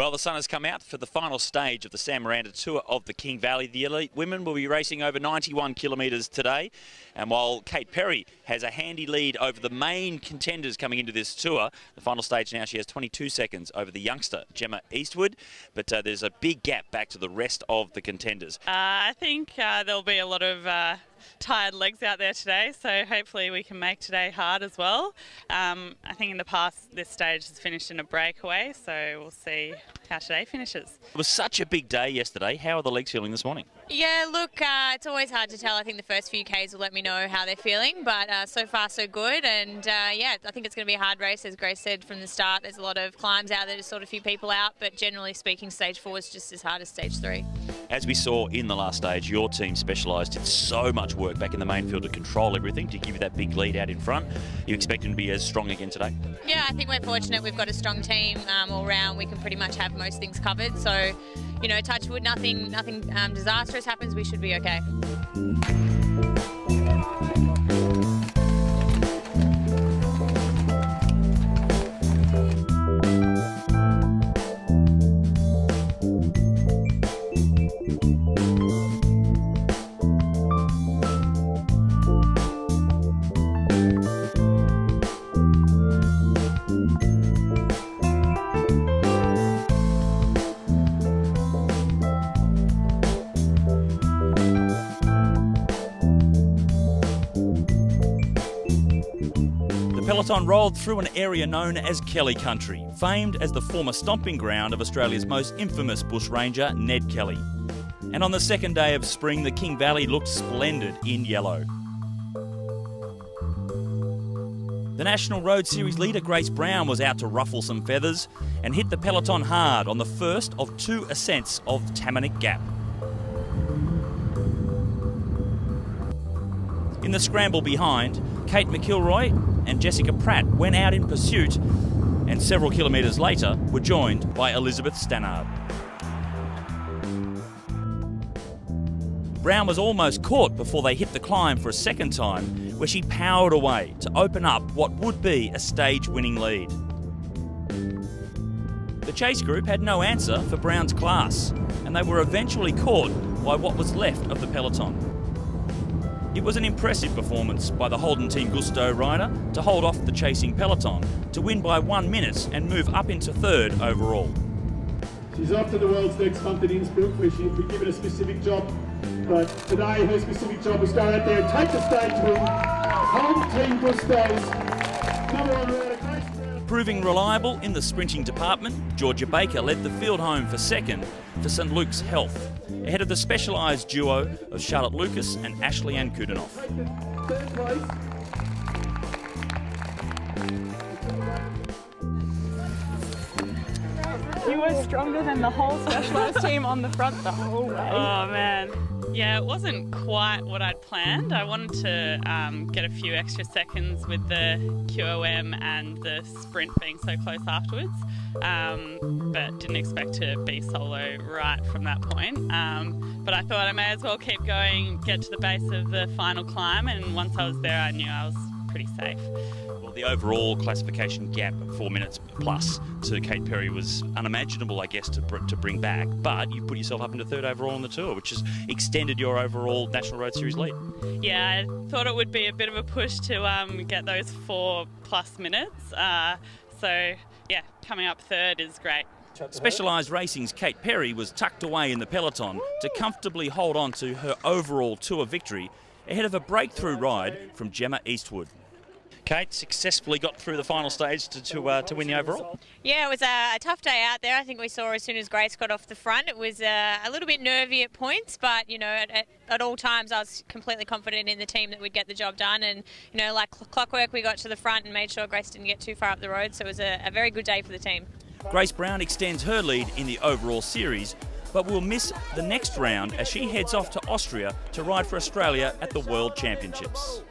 Well, the sun has come out for the final stage of the Sam Miranda Tour of the King Valley. The elite women will be racing over 91 kilometres today. And while Kate Perry has a handy lead over the main contenders coming into this tour, the final stage now she has 22 seconds over the youngster Gemma Eastwood. But there's a big gap back to the rest of the contenders. I think there'll be a lot of tired legs out there today, so hopefully we can make today hard as well. I think in the past this stage has finished in a breakaway, so we'll see how today finishes. It was such a big day yesterday. How are the legs feeling this morning? Yeah, look, it's always hard to tell. I think the first few Ks will let me know how they're feeling, but so far so good. And yeah, I think it's going to be a hard race, as Grace said from the start. There's a lot of climbs out there to sort a few people out, but generally speaking, stage 4 is just as hard as stage 3. As we saw in the last stage, your team specialised in so much work back in the main field to control everything, to give you that big lead out in front. You expect them to be as strong again today? Yeah, I think we're fortunate. We've got a strong team all round. We can pretty much have most things covered. So, you know, touch wood, nothing disastrous happens. We should be okay. The peloton rolled through an area known as Kelly Country, famed as the former stomping ground of Australia's most infamous bushranger, Ned Kelly. And on the second day of spring, the King Valley looked splendid in yellow. The National Road Series leader, Grace Brown, was out to ruffle some feathers and hit the peloton hard on the first of 2 ascents of Tamanic Gap. In the scramble behind, Kate McIlroy and Jessica Pratt went out in pursuit, and several kilometres later were joined by Elizabeth Stannard. Brown was almost caught before they hit the climb for a second time, where she powered away to open up what would be a stage-winning lead. The chase group had no answer for Brown's class, and they were eventually caught by what was left of the peloton. It was an impressive performance by the Holden Team Gusto rider to hold off the chasing peloton, to win by 1 minute and move up into third overall. She's off to the world's next hunt in Innsbruck, where she'll be given a specific job. But today her specific job is to go out there and take the stage win. Holden Team Gusto's number 1 rider, Grace Brown. Proving reliable in the sprinting department, Georgia Baker led the field home for second for St Luke's Health, ahead of the specialised duo of Charlotte Lucas and Ashley Ann Kudinoff. Third place. You were stronger than the whole specialised team on the front the whole way. Oh man. Yeah, it wasn't quite what I'd planned. I wanted to get a few extra seconds with the QOM and the sprint being so close afterwards, but didn't expect to be solo right from that point. But I thought I may as well keep going, get to the base of the final climb, and once I was there I knew I was pretty safe. Well, the overall classification gap of 4 minutes plus to Kate Perry was unimaginable, I guess, to bring back. But you put yourself up into third overall on the tour, which has extended your overall National Road Series lead. Yeah, I thought it would be a bit of a push to get those 4+ minutes. So, yeah, coming up third is great. Specialised Racing's Kate Perry was tucked away in the peloton to comfortably hold on to her overall tour victory ahead of a breakthrough ride from Gemma Eastwood. Kate successfully got through the final stage to win the overall. Yeah, it was a tough day out there. I think we saw as soon as Grace got off the front, it was a little bit nervy at points, but, you know, at all times I was completely confident in the team that we'd get the job done. And, you know, like clockwork, we got to the front and made sure Grace didn't get too far up the road, so it was a very good day for the team. Grace Brown extends her lead in the overall series, but will miss the next round as she heads off to Austria to ride for Australia at the World Championships.